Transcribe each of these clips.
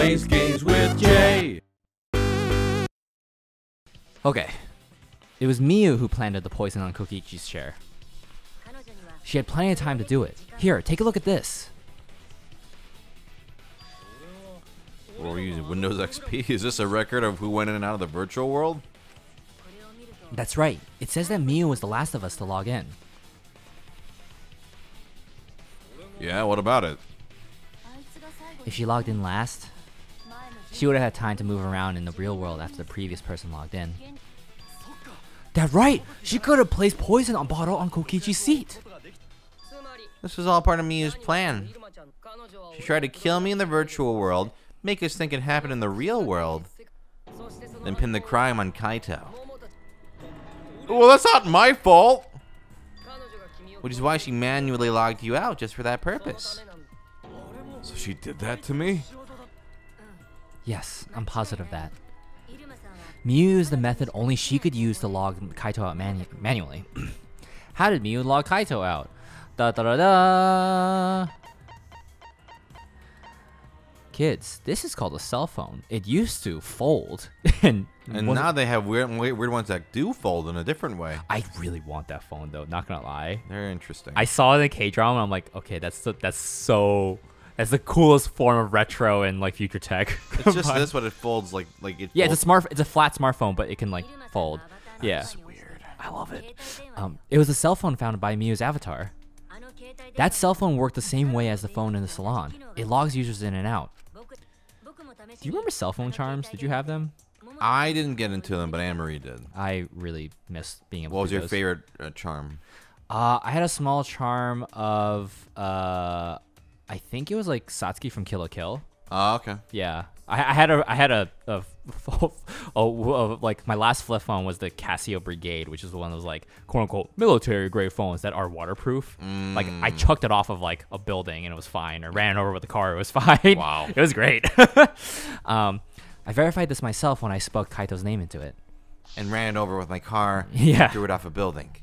plays games with Jay. Okay. It was Miyu who planted the poison on Kokichi's chair. She had plenty of time to do it. Here, take a look at this. We're using Windows XP. Is this a record of who went in and out of the virtual world? That's right. It says that Miyu was the last of us to log in. Yeah, what about it? If she logged in last, she would have had time to move around in the real world after the previous person logged in. That's right! She could have placed poison on bottle on Kokichi's seat! This was all part of Miyu's plan. She tried to kill me in the virtual world, make us think it happened in the real world, then pin the crime on Kaito. Well, that's not my fault! Which is why she manually logged you out just for that purpose. So she did that to me? Yes, I'm positive of that. Miyu used the method only she could use to log Kaito out manually. How did Miyu log Kaito out? Da da da da! Kids, this is called a cell phone. It used to fold. and now they have weird ones that do fold in a different way. I really want that phone though, not gonna lie. They're interesting. I saw it in the K-drama and I'm like, okay, that's the coolest form of retro and like future tech. It's just this, but it folds like it. Yeah, it's a flat smartphone, but it can like fold. Yeah, that's weird. I love it. It was a cell phone founded by Miyu's avatar. That cell phone worked the same way as the phone in the salon. It logs users in and out. Do you remember cell phone charms? Did you have them? I didn't get into them, but Anne-Marie did. I really missed being able to What was do your those. favorite charm? I had a small charm of I think it was like Satsuki from Kill la Kill. Oh, okay. Yeah, I had a like my last flip phone was the Casio Brigade, which is the one that was like quote unquote military grade phones that are waterproof. Like I chucked it off of like a building and it was fine, or ran over with the car, it was fine. Wow, it was great. I verified this myself when I spoke Kaito's name into it. And ran it over with my car. Yeah. And threw it off a building.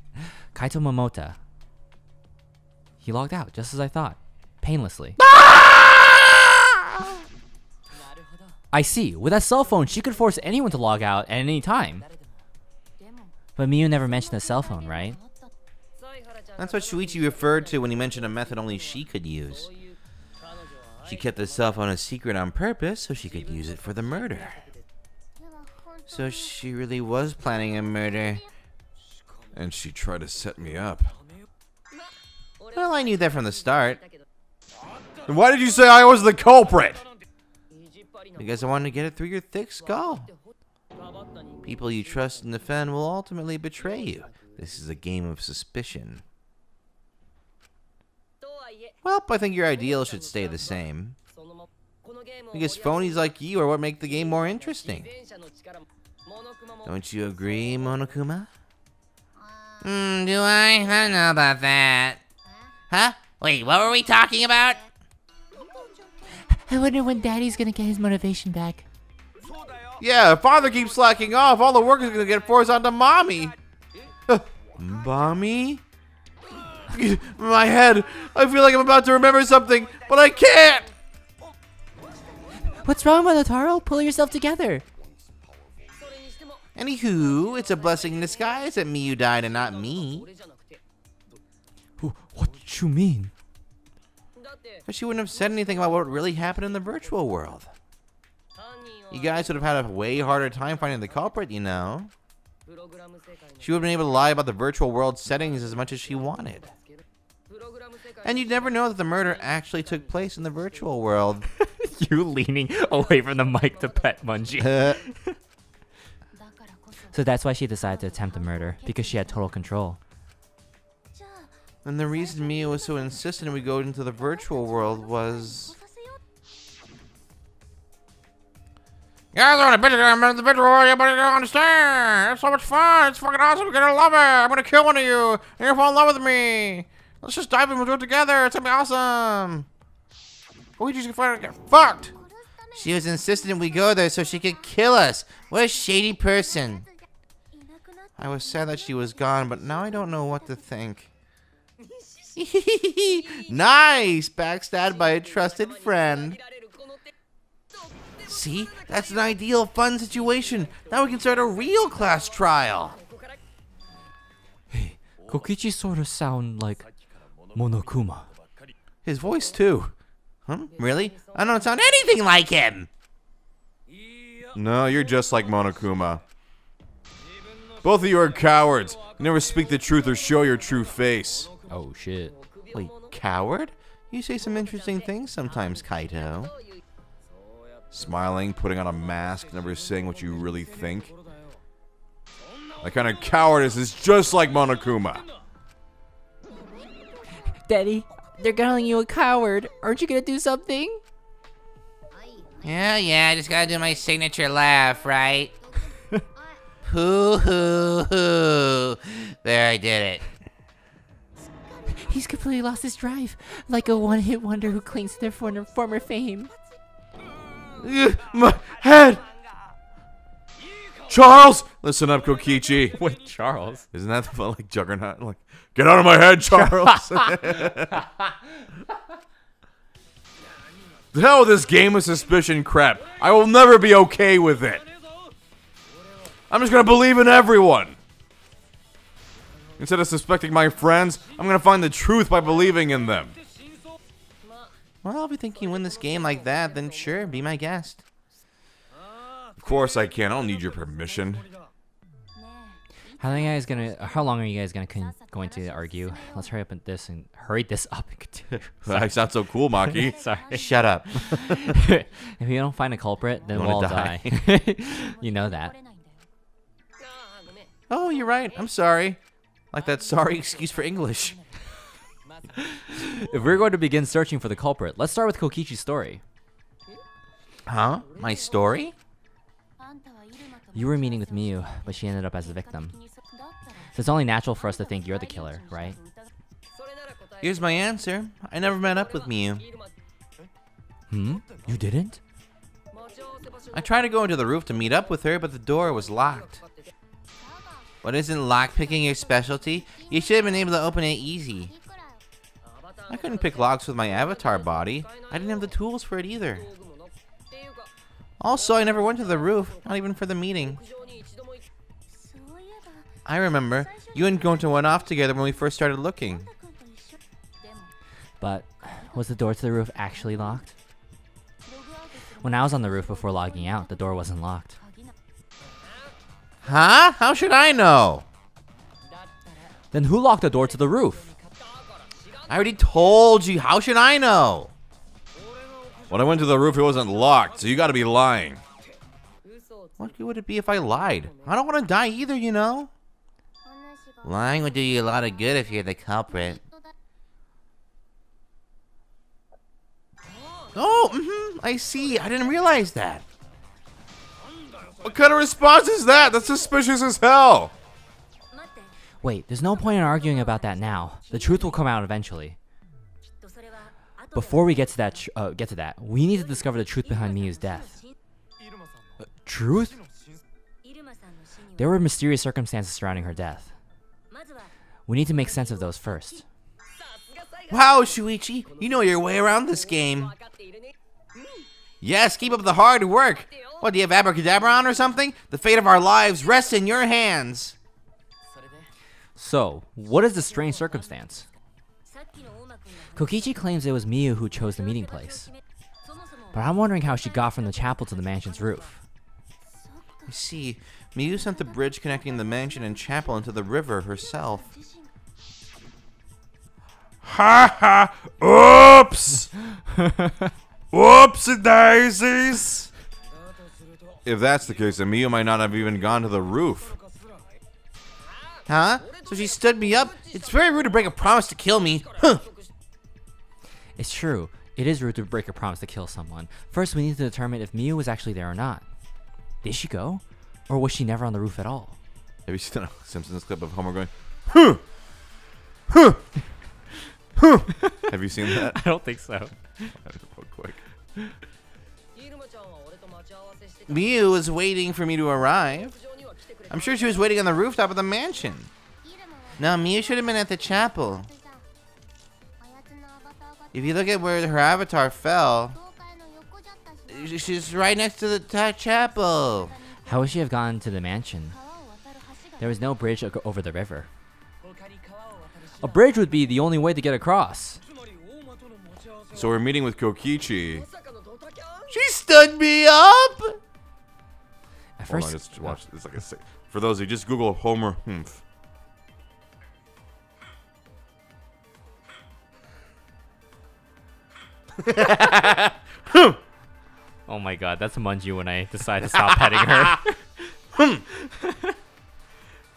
Kaito Momota. He logged out just as I thought, painlessly. I see. With that cell phone, she could force anyone to log out at any time. But Miyu never mentioned a cell phone, right? That's what Shuichi referred to when he mentioned a method only she could use. She kept the cell phone a secret on purpose so she could use it for the murder. So she really was planning a murder. And she tried to set me up. Well, I knew that from the start. And why did you say I was the culprit? Because I wanted to get it through your thick skull. People you trust and defend will ultimately betray you. This is a game of suspicion. Well, I think your ideals should stay the same. Because phonies like you are what make the game more interesting. Don't you agree, Monokuma? Do I? I don't know about that. Huh? Wait, what were we talking about? I wonder when Daddy's gonna get his motivation back. Yeah, if Father keeps slacking off, all the work is gonna get forced onto Mommy. Mommy? My head. I feel like I'm about to remember something, but I can't. What's wrong, Monotaro? Pull yourself together. Anywho, it's a blessing in disguise that Miyu died and not me. What you mean? But she wouldn't have said anything about what really happened in the virtual world. You guys would have had a way harder time finding the culprit, you know. She would have been able to lie about the virtual world settings as much as she wanted. And you'd never know that the murder actually took place in the virtual world. You leaning away from the mic to pet Munji. So that's why she decided to attempt the murder, because she had total control. And the reason Miyu was so insistent we go into the virtual world was... You guys are in the virtual world, but you don't understand. It's so much fun. It's fucking awesome. You're gonna love it. I'm gonna kill one of you. And you're gonna fall in love with me. Let's just dive in and do it together. It's gonna be awesome. Luigi's gonna get fucked. She was insistent we go there so she could kill us. What a shady person. I was sad that she was gone, but now I don't know what to think. Nice! Backstabbed by a trusted friend. See? That's an ideal, fun situation. Now we can start a real class trial. Hey, Kokichi sort of sound like Monokuma. His voice, too. Really? I don't sound anything like him. No, you're just like Monokuma. Both of you are cowards. You never speak the truth or show your true face. Oh shit. Wait, coward? You say some interesting things sometimes, Kaito. Smiling, putting on a mask, never saying what you really think. That kind of cowardice is just like Monokuma. Daddy, they're calling you a coward. Aren't you gonna do something? Yeah, I just gotta do my signature laugh, right? Hoo hoo hoo. There, I did it. He's completely lost his drive, like a one-hit wonder who clings to their former fame. My head! Charles! Listen up, Kokichi. Wait, Charles? Isn't that the like Juggernaut? Like, get out of my head, Charles! The hell with this game of suspicion crap. I will never be okay with it. I'm just gonna believe in everyone. Instead of suspecting my friends, I'm gonna find the truth by believing in them. Well, if you think you win this game like that, then sure, be my guest. Of course I can. I don't need your permission. How long are you guys going to argue? Let's hurry this up and continue. I sound so cool, Maki. Sorry. Shut up. If you don't find a culprit, then we'll all die. You know that. Oh, you're right. I'm sorry. Like that sorry excuse for English. If we're going to begin searching for the culprit, let's start with Kokichi's story. Huh? My story? You were meeting with Miyu, but she ended up as the victim. So it's only natural for us to think you're the killer, right? Here's my answer. I never met up with Miyu. You didn't? I tried to go into the roof to meet up with her, but the door was locked. But isn't lockpicking your specialty? You should have been able to open it easy. I couldn't pick locks with my avatar body. I didn't have the tools for it either. Also, I never went to the roof, not even for the meeting. I remember, you and Gonta went off together when we first started looking. But was the door to the roof actually locked? When I was on the roof before logging out, the door wasn't locked. Huh? How should I know? Then who locked the door to the roof? I already told you. How should I know? When I went to the roof, it wasn't locked, so you gotta be lying. What would it be if I lied? I don't want to die either, you know? Lying would do you a lot of good if you're the culprit. Oh, I see. I didn't realize that. What kind of response is that? That's suspicious as hell. Wait, there's no point in arguing about that now. The truth will come out eventually. Before we get to that, we need to discover the truth behind Miyu's death. Truth? There were mysterious circumstances surrounding her death. We need to make sense of those first. Wow, Shuichi, you know your way around this game. Yes, keep up the hard work. What, do you have abracadabra on or something? The fate of our lives rests in your hands. So, what is the strange circumstance? Kokichi claims it was Miyu who chose the meeting place. But I'm wondering how she got from the chapel to the mansion's roof. You see, Miyu sent the bridge connecting the mansion and chapel into the river herself. Ha ha! Oops! Whoopsie daisies! If that's the case, then Miyu might not have even gone to the roof. Huh? So she stood me up? It's very rude to break a promise to kill me. Huh. It's true. It is rude to break a promise to kill someone. First, we need to determine if Miyu was actually there or not. Did she go? Or was she never on the roof at all? Have you seen a Simpsons clip of Homer going, huh? Huh? Huh? Have you seen that? I don't think so. Real quick. Miyu was waiting for me to arrive. I'm sure she was waiting on the rooftop of the mansion. No, Miyu should have been at the chapel. If you look at where her avatar fell, She's right next to the chapel. How would she have gone to the mansion? There was no bridge over the river. A bridge would be the only way to get across. So we're meeting with Kokichi. She stood me up. At Hold first, on, just watch. It's like for those who just Google Homer Humph. oh my god, that's Munji when I decide to stop petting her.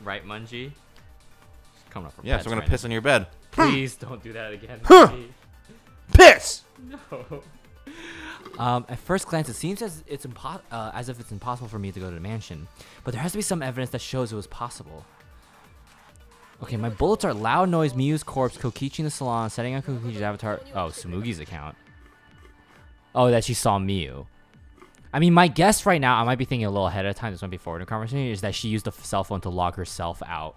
Right, Munji? Coming up from Yeah, pets so I'm gonna right piss on your bed. Please don't do that again, Munji. Piss. No. At first glance, it seems as if it's impossible for me to go to the mansion, but there has to be some evidence that shows it was possible. Okay, my bullets are loud noise, Miyu's corpse, Kokichi in the salon, setting up Kokichi's avatar. Oh, Sumugi's account. Oh, that she saw Miyu. I mean, my guess right now, I might be thinking a little ahead of time. This might be forward in the conversation. Is that she used the cell phone to log herself out,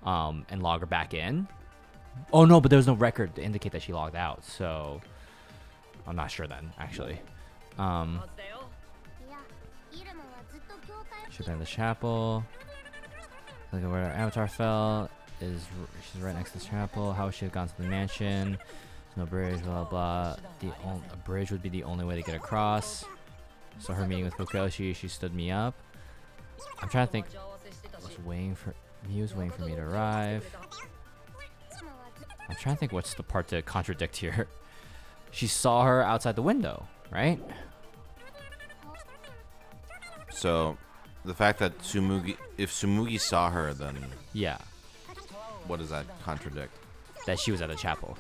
and log her back in. Oh no, but there was no record to indicate that she logged out, so I'm not sure then, actually. She's in the chapel. Look at where her avatar fell. She's right next to the chapel. How would she have gone to the mansion? There's no bridge, blah blah. A bridge would be the only way to get across. So her meeting with Kokoshi, she stood me up. I'm trying to think. Miyu's waiting for me to arrive. I'm trying to think what's the part to contradict here. She saw her outside the window, right? So, the fact that if Sumugi saw her, then Yeah, what does that contradict? that she was at the chapel.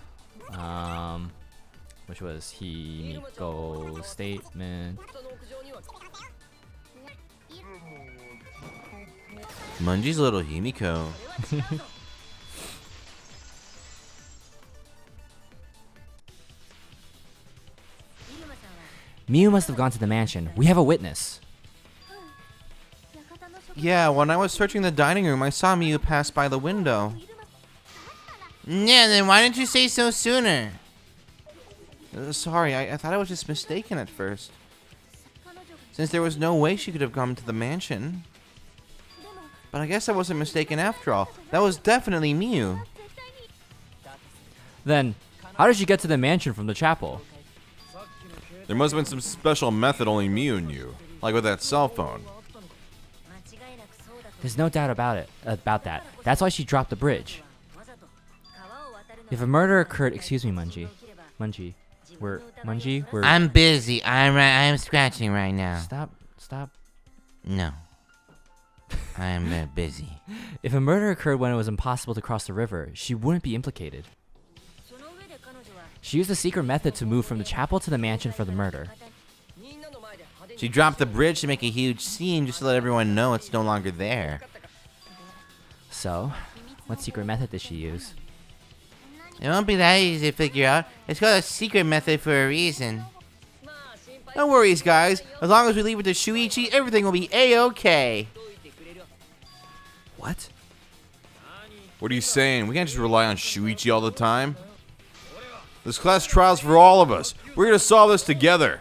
Which was Himiko's statement. Munji's little Himiko. Miyu must have gone to the mansion. We have a witness. Yeah, when I was searching the dining room, I saw Miyu pass by the window. Yeah, then why didn't you say so sooner? Sorry, I thought I was just mistaken at first. Since there was no way she could have come to the mansion. But I guess I wasn't mistaken after all. That was definitely Miyu. Then, how did she get to the mansion from the chapel? There must have been some special method only Miyu knew, like with that cell phone. There's no doubt about that. That's why she dropped the bridge. If a murder occurred, excuse me, Munji. We're. I'm busy. I'm scratching right now. Stop. No. I am busy. If a murder occurred when it was impossible to cross the river, she wouldn't be implicated. She used a secret method to move from the chapel to the mansion for the murder. She dropped the bridge to make a huge scene just to let everyone know it's no longer there. So, what secret method did she use? It won't be that easy to figure out. It's called a secret method for a reason. No worries, guys. As long as we leave it to Shuichi, everything will be A-okay. What? What are you saying? We can't just rely on Shuichi all the time. This class trial's for all of us. We're gonna solve this together.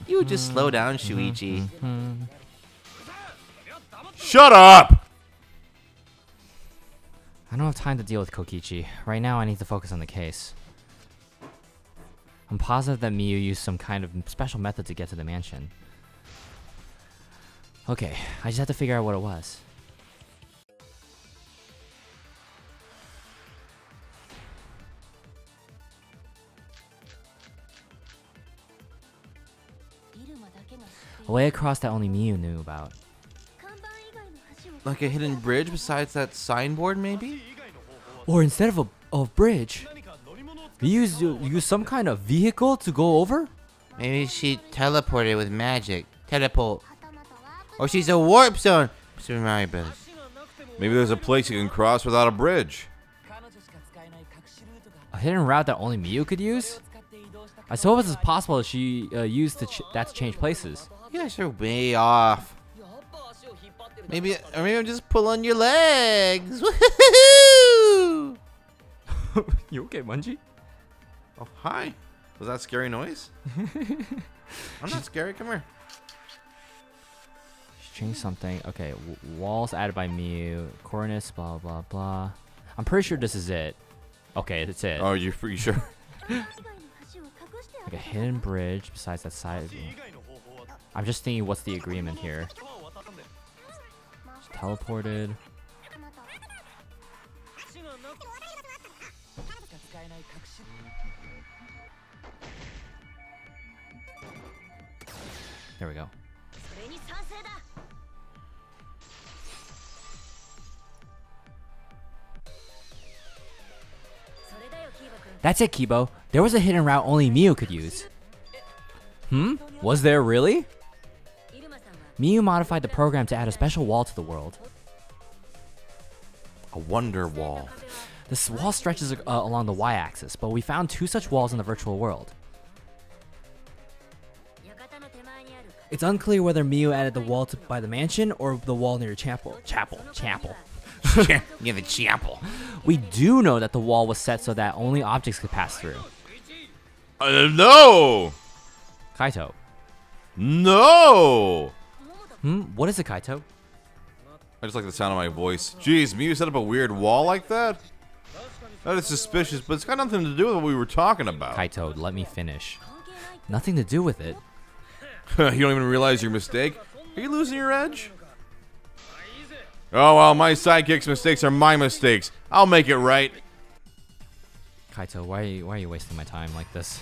You would just slow down, Shuichi. Shut up! I don't have time to deal with Kokichi. Right now, I need to focus on the case. I'm positive that Miyu used some kind of special method to get to the mansion. Okay, I just have to figure out what it was. A way across that only Miyu knew about. Like a hidden bridge besides that signboard, maybe? Or instead of a bridge, Miyu used some kind of vehicle to go over? Maybe she teleported with magic. Teleport. Or she's a warp zone. Super Mario Bros. Maybe there's a place you can cross without a bridge. A hidden route that only Miyu could use? I suppose it's possible that she used that to change places. You guys are way off. Maybe I'm just pulling your legs. Woohoo! You okay, Munji? Oh, hi. Was that scary noise? I'm not scary. Come here. Change something. Okay, walls added by Mew. Cornice, blah, blah, blah. I'm pretty sure this is it. Okay, that's it. Oh, you're pretty sure? Like a hidden bridge besides that side. I'm just thinking, what's the agreement here? Teleported. There we go. That's it, Kibo. There was a hidden route only Mew could use. Was there really? Mew modified the program to add a special wall to the world. A wonder wall. This wall stretches along the y-axis, but we found 2 such walls in the virtual world. It's unclear whether Mew added the wall by the mansion or the wall near chapel. Near the chapel. We do know that the wall was set so that only objects could pass through. No! Kaito. No! What is it, Kaito? I just like the sound of my voice. Jeez, Mew set up a weird wall like that? That is suspicious, but it's got nothing to do with what we were talking about. Kaito, let me finish. Nothing to do with it. You don't even realize your mistake? Are you losing your edge? Oh, well, my sidekick's mistakes are my mistakes. I'll make it right. Kaito, why are you wasting my time like this?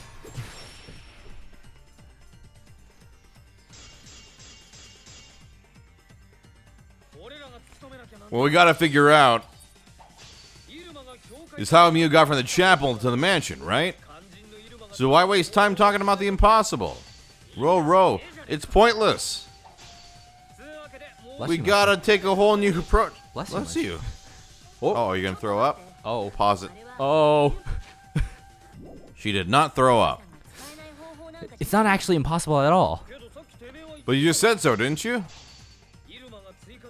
What we gotta figure out is how Mew got from the chapel to the mansion, right? So why waste time talking about the impossible? Row, it's pointless. We gotta take a whole new approach. Bless you. Oh, are you gonna throw up? Oh. Pause it. Oh. She did not throw up. It's not actually impossible at all. But you just said so, didn't you?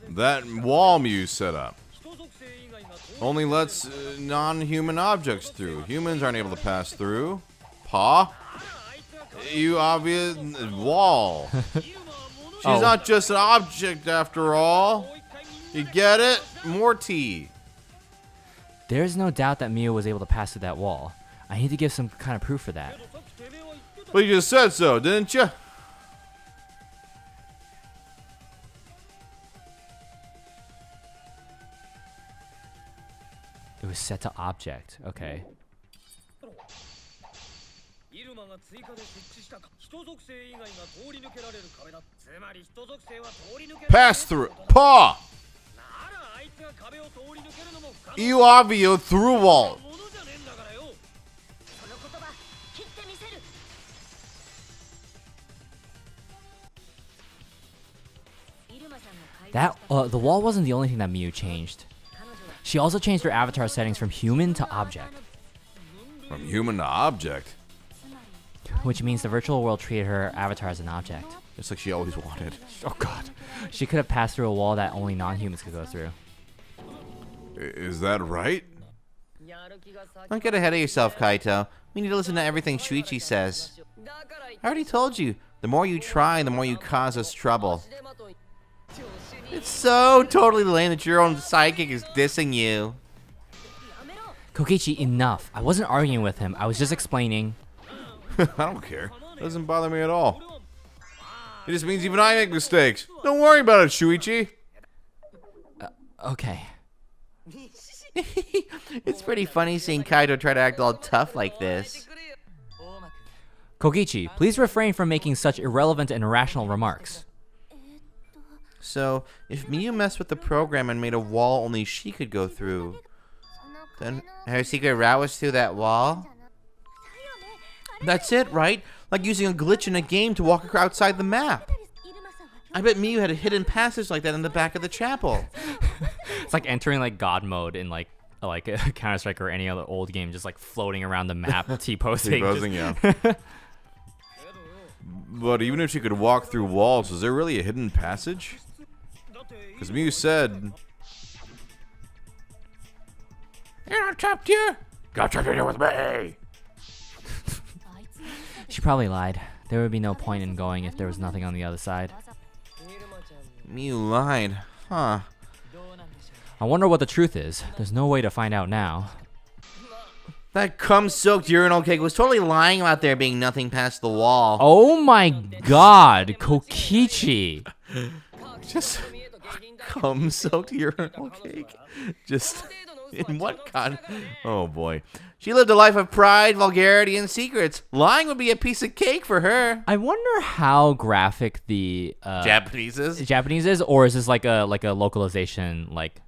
That wall Mew set up only lets non-human objects through. Humans aren't able to pass through. Pa? You obvious wall. She's not just an object after all. You get it? Morty. There's no doubt that Mew was able to pass through that wall. I need to give some kind of proof for that. But you just said so, didn't you? It was set to object. Okay. Pass through. Pa! You obvio through wall. That the wall wasn't the only thing that Mew changed. She also changed her avatar settings from human to object. From human to object? Which means the virtual world treated her avatar as an object. Just like she always wanted. Oh god. She could have passed through a wall that only non-humans could go through. Is that right? Don't get ahead of yourself, Kaito. We need to listen to everything Shuichi says. I already told you, the more you try, the more you cause us trouble. It's so totally lame that your own sidekick is dissing you. Kokichi, enough. I wasn't arguing with him. I was just explaining. I don't care. It doesn't bother me at all. It just means even I make mistakes. Don't worry about it, Shuichi. Okay. It's pretty funny seeing Kaito try to act all tough like this. Kokichi, please refrain from making such irrelevant and irrational remarks. So, if Mew messed with the program and made a wall only she could go through, then her secret route was through that wall? That's it, right? Like using a glitch in a game to walk outside the map. I bet Mew had a hidden passage like that in the back of the chapel. It's like entering like God mode in like Counter-Strike or any other old game, just like floating around the map, T-posing. T-posing, yeah. But even if she could walk through walls, is there really a hidden passage? Because Mew said, "You're not trapped here. Got trapped here with me." She probably lied. There would be no point in going if there was nothing on the other side. Miu lied. Huh. I wonder what the truth is. There's no way to find out now. That cum-soaked urinal cake was totally lying about there being nothing past the wall. Oh my god, Kokichi! Just cum-soaked urinal cake? Just in what con? Oh boy. She lived a life of pride, vulgarity, and secrets. Lying would be a piece of cake for her. I wonder how graphic the Japanese is, or is this like a localization, like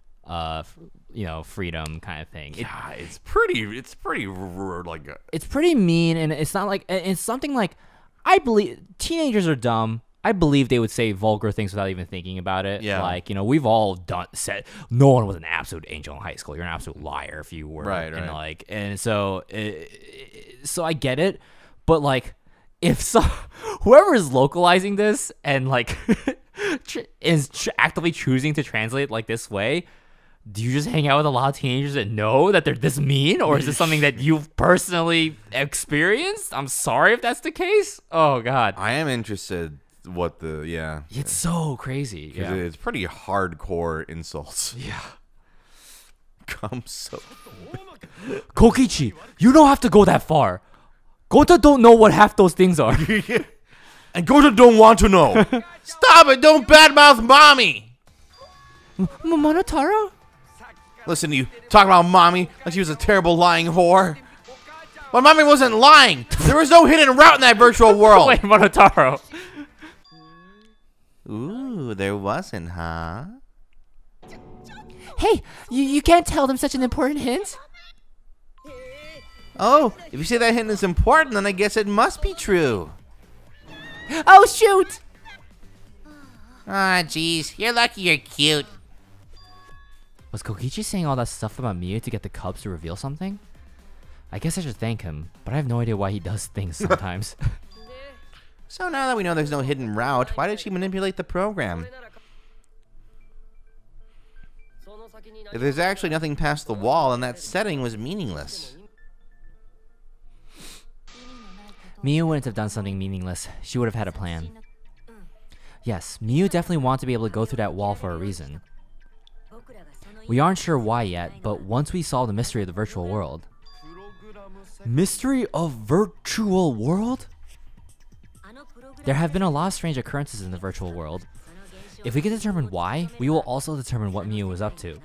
you know, freedom kind of thing? Yeah, it's pretty like it's pretty mean, and it's not like it's something like, I believe teenagers are dumb. I believe they would say vulgar things without even thinking about it. Yeah. Like, you know, we've all said no one was an absolute angel in high school. You're an absolute liar if you were. Right. And like, and so, so I get it, but like, if whoever is localizing this and like is actively choosing to translate like this way, do you just hang out with a lot of teenagers that know that they're this mean, or is this something that you've personally experienced? I'm sorry if that's the case. Oh God, I am interested. What the It's so crazy. Yeah. It's pretty hardcore insults. Yeah. Come so. Kokichi, you don't have to go that far. Gota don't know what half those things are. And Gota don't want to know. Stop it! Don't badmouth mommy. Monotaro? Listen to you talk about mommy like she was a terrible lying whore. But mommy wasn't lying. There was no hidden route in that virtual world. Wait, Monotaro. Ooh, there wasn't, huh? Hey, you can't tell them such an important hint. Oh, if you say that hint is important, then I guess it must be true. Oh, shoot! Ah, jeez. You're lucky you're cute. Was Kokichi saying all that stuff about Miu to get the Cubs to reveal something? I guess I should thank him, but I have no idea why he does things sometimes. So now that we know there's no hidden route, why did she manipulate the program? If there's actually nothing past the wall, then that setting was meaningless. Miu wouldn't have done something meaningless. She would have had a plan. Yes, Miu definitely wanted to be able to go through that wall for a reason. We aren't sure why yet, but once we solve the mystery of the virtual world... Mystery of virtual world? There have been a lot of strange occurrences in the virtual world. If we can determine why, we will also determine what Miu was up to.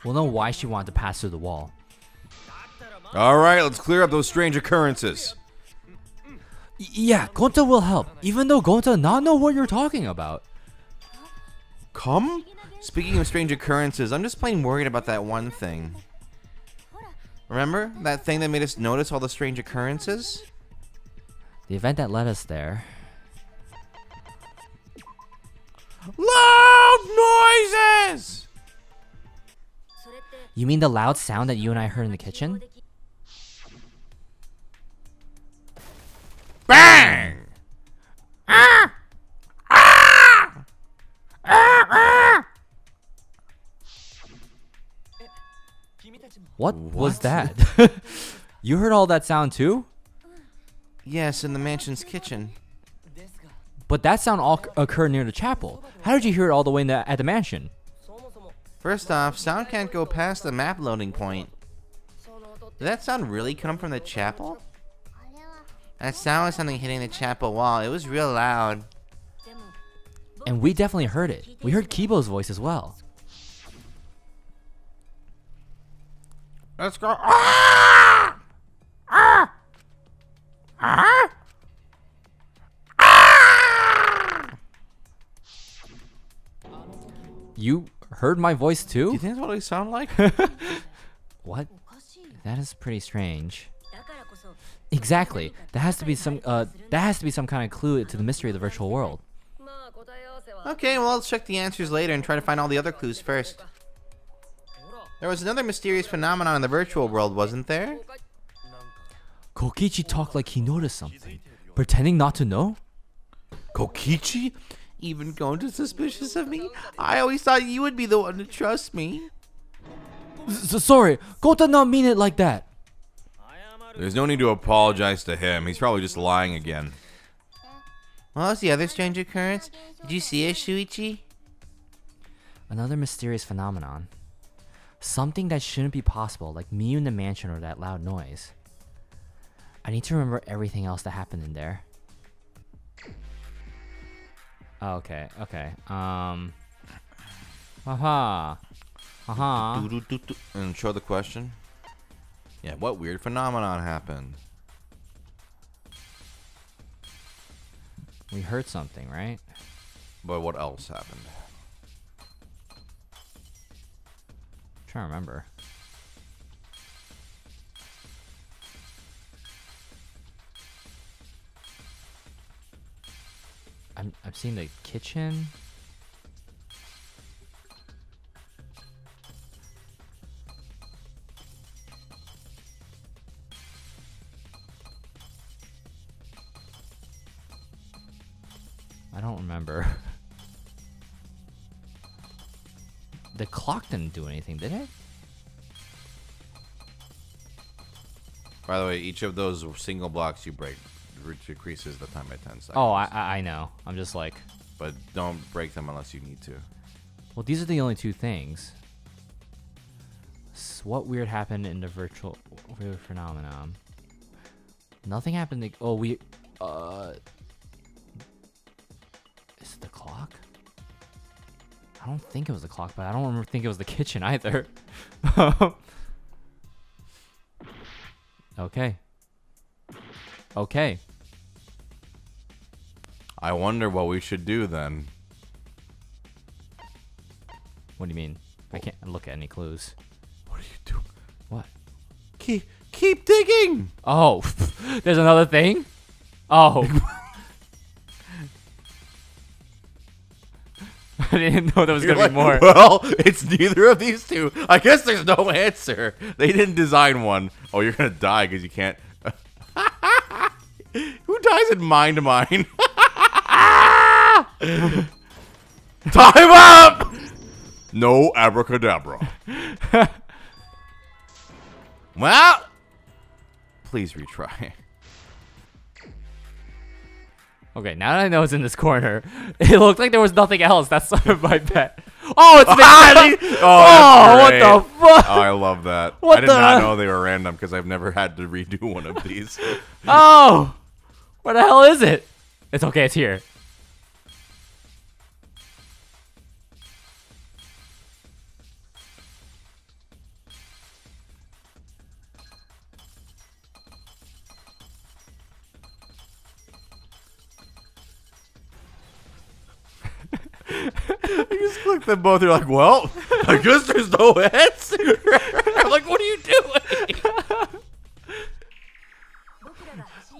We'll know why she wanted to pass through the wall. Alright, let's clear up those strange occurrences. Yeah, Gonta will help, even though Gonta not know what you're talking about. Come? Speaking of strange occurrences, I'm just plain worried about that one thing. Remember? That thing that made us notice all the strange occurrences? The event that led us there. Loud noises! You mean the loud sound that you and I heard in the kitchen? Bang! Ah! Ah! Ah! Ah! What was that? You heard all that sound too? Yes, in the mansion's kitchen. But that sound all occurred near the chapel. How did you hear it all the way at the mansion? First off, sound can't go past the map loading point. Did that sound really come from the chapel? That sound was something hitting the chapel wall. It was real loud. And we definitely heard it. We heard Kibo's voice as well. Let's go. Ah! Ah! Ah! Ah! You heard my voice Do you too? think that's what I sound like? What? That is pretty strange. Exactly. That has to be some kind of clue to the mystery of the virtual world. Okay, well, let's check the answers later and try to find all the other clues first. There was another mysterious phenomenon in the virtual world, wasn't there? Kokichi talked like he noticed something, pretending not to know? Kokichi? Even Gonta suspicious of me? I always thought you would be the one to trust me. Sorry, Gonta not mean it like that. There's no need to apologize to him. He's probably just lying again. What was the other strange occurrence? Did you see it, Shuichi? Another mysterious phenomenon. Something that shouldn't be possible, like me in the mansion or that loud noise. I need to remember everything else that happened in there. Oh, okay. And show the question. Yeah, what weird phenomenon happened? We heard something, right? But what else happened? Trying to remember. I've seen the kitchen. I don't remember. The clock didn't do anything, did it? By the way, each of those single blocks you break decreases the time by 10 seconds. Oh, I know. I'm just like... But don't break them unless you need to. Well, these are the only two things. What weird happened in the virtual weird phenomenon? Nothing happened. Oh, we... Is it the clock? I don't think it was the clock, but I don't think it was the kitchen either. Okay. Okay. I wonder what we should do then. What do you mean? I can't look at any clues. What are you doing? What? Keep digging! Oh, there's another thing? Oh. I didn't know there was going to be more. Well, it's neither of these two. I guess there's no answer. They didn't design one. Oh, you're going to die because you can't. Who dies in Mind Mine? Time up! No abracadabra. Well, please retry. Okay, now that I know it's in this corner, it looked like there was nothing else. That's sort of my bet. Oh, it's the Oh, what the fuck? Oh, I love that. What I did not know they were random because I've never had to redo one of these. Oh, where the hell is it? It's okay, it's here. You just click them both. You're like, well, I guess there's no answer. I'm like, what are you doing?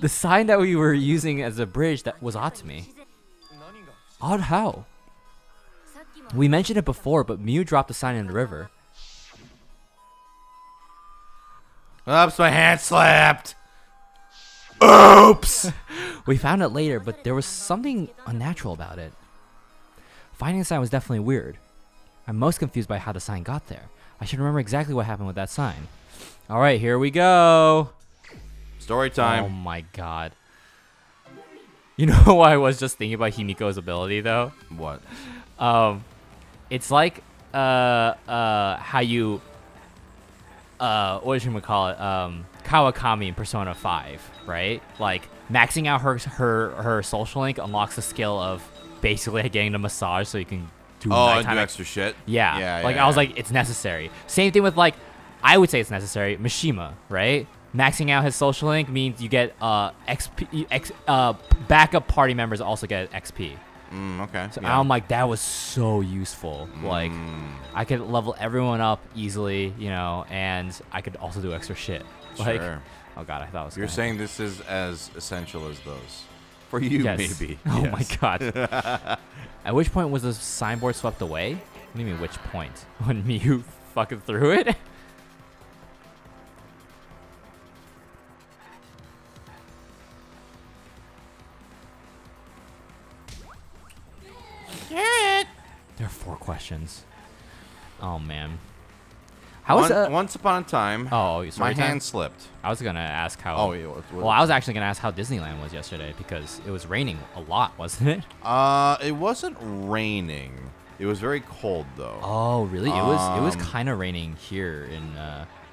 The sign that we were using as a bridge that was odd to me. Odd how? We mentioned it before, but Mew dropped the sign in the river. Oops, my hand slapped. Oops. We found it later, but there was something unnatural about it. Finding the sign was definitely weird. I'm most confused by how the sign got there. I should remember exactly what happened with that sign. Alright, here we go. Story time. Oh my god. You know why I was just thinking about Himiko's ability though? What? It's like how you what should we call it? Kawakami in Persona 5, right? Like maxing out her social link unlocks the skill of basically getting a massage so you can do nighttime do extra shit. Yeah, I was like, it's necessary. Same thing with like, I would say it's necessary. Mishima, right? Maxing out his social link means you get backup party members also get XP. Okay. So I'm like, that was so useful. Like, I could level everyone up easily, you know, and I could also do extra shit. Like, Sure. oh god, I thought it was. You're saying this is as essential as those. For you, yes. maybe. Oh yes. my god. At which point was the signboard swept away? What do you mean, which point? When Mew fucking threw it? There are 4 questions. Oh man. How was Once upon a time, Oh, my sorry. hand slipped. I was gonna ask how. Oh, yeah. Well, I was actually gonna ask how Disneyland was yesterday because it was raining a lot, wasn't it? It wasn't raining. It was very cold though. Oh, really? It was kind of raining here in.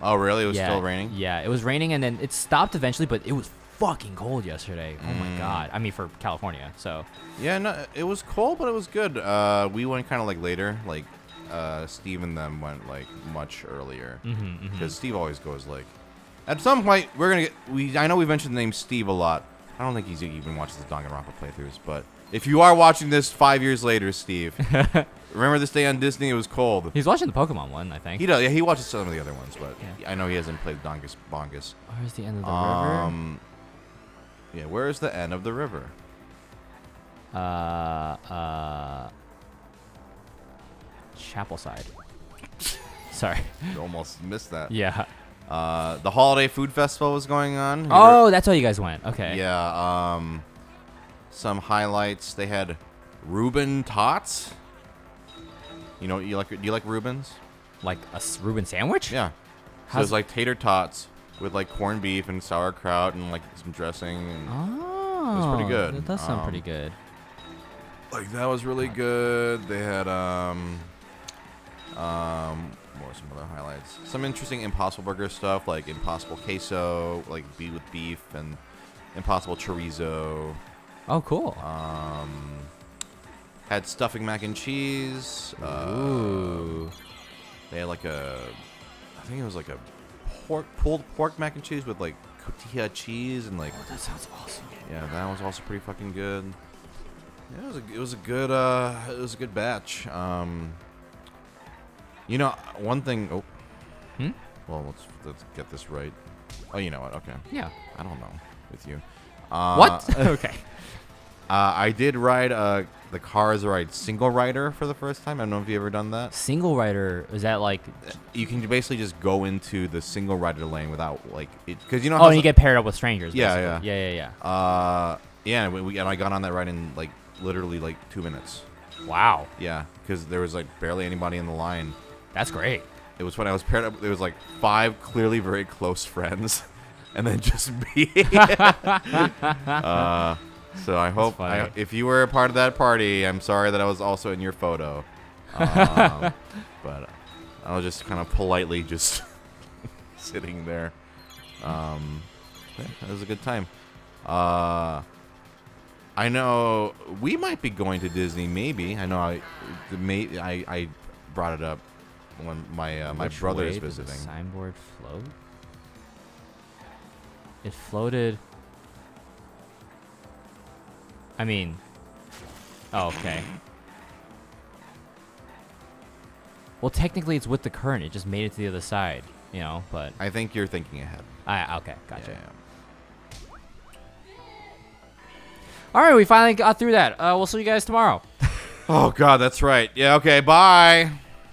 Oh, really? It was yeah, still raining? Yeah, it was raining and then it stopped eventually, but it was fucking cold yesterday. Oh my god! I mean, for California, so. Yeah, no, it was cold, but it was good. We went kind of like later, like Steve and them went like much earlier because Steve always goes like. At some point, we're gonna get. I know we mentioned the name Steve a lot. I don't think he's even watches the Danganronpa playthroughs, but if you are watching this 5 years later, Steve, remember this day on Disney? It was cold. He's watching the Pokemon one, I think. He does. Yeah, he watches some of the other ones, but I know he hasn't played Bongus. Where's the end of the river? Yeah, where is the end of the river? Chapel side. Sorry. You almost missed that. Yeah. The holiday food festival was going on. Oh, that's how you guys went. Okay. Yeah. Some highlights. They had Reuben tots. You know, do you like Reubens? Like a Reuben sandwich? Yeah. So it's like tater tots with like corned beef and sauerkraut and like some dressing. And Oh. it was pretty good. That does sound pretty good. Like that was really good. They had what were some other highlights? Some interesting Impossible Burger stuff, like Impossible Queso, like with beef, and Impossible Chorizo. Oh, cool. Had stuffing mac and cheese. Ooh. They had like I think it was like a pulled pork mac and cheese with like cotija cheese and like. Oh, that sounds awesome. Yeah, that was also pretty fucking good. Yeah, it was a good batch. You know, one thing. Oh. Well, let's get this right. Oh, you know what? Okay. Yeah. I don't know with you. What? Okay. I did ride the Cars Ride single rider for the first time. I don't know if you ever done that. Single rider, is that like? You can basically just go into the single rider lane without like it, because you know. Oh, and you get paired up with strangers. Yeah, basically. yeah. Yeah, and I got on that ride in like literally like 2 minutes. Wow. Yeah, because there was like barely anybody in the line. That's great. It was when I was paired up. There was like 5 clearly very close friends, and then just me. So I hope if you were a part of that party, I'm sorry that I was also in your photo. But I was just kind of politely just sitting there. Yeah, it was a good time. I know we might be going to Disney. Maybe I know I brought it up when my brother is visiting. Does the signboard float? It floated. I mean, oh, okay. Well, technically, it's with the current. It just made it to the other side, you know. But I think you're thinking ahead. Okay, gotcha. Yeah. All right, we finally got through that. We'll see you guys tomorrow. Oh God, that's right. Yeah. Okay. Bye.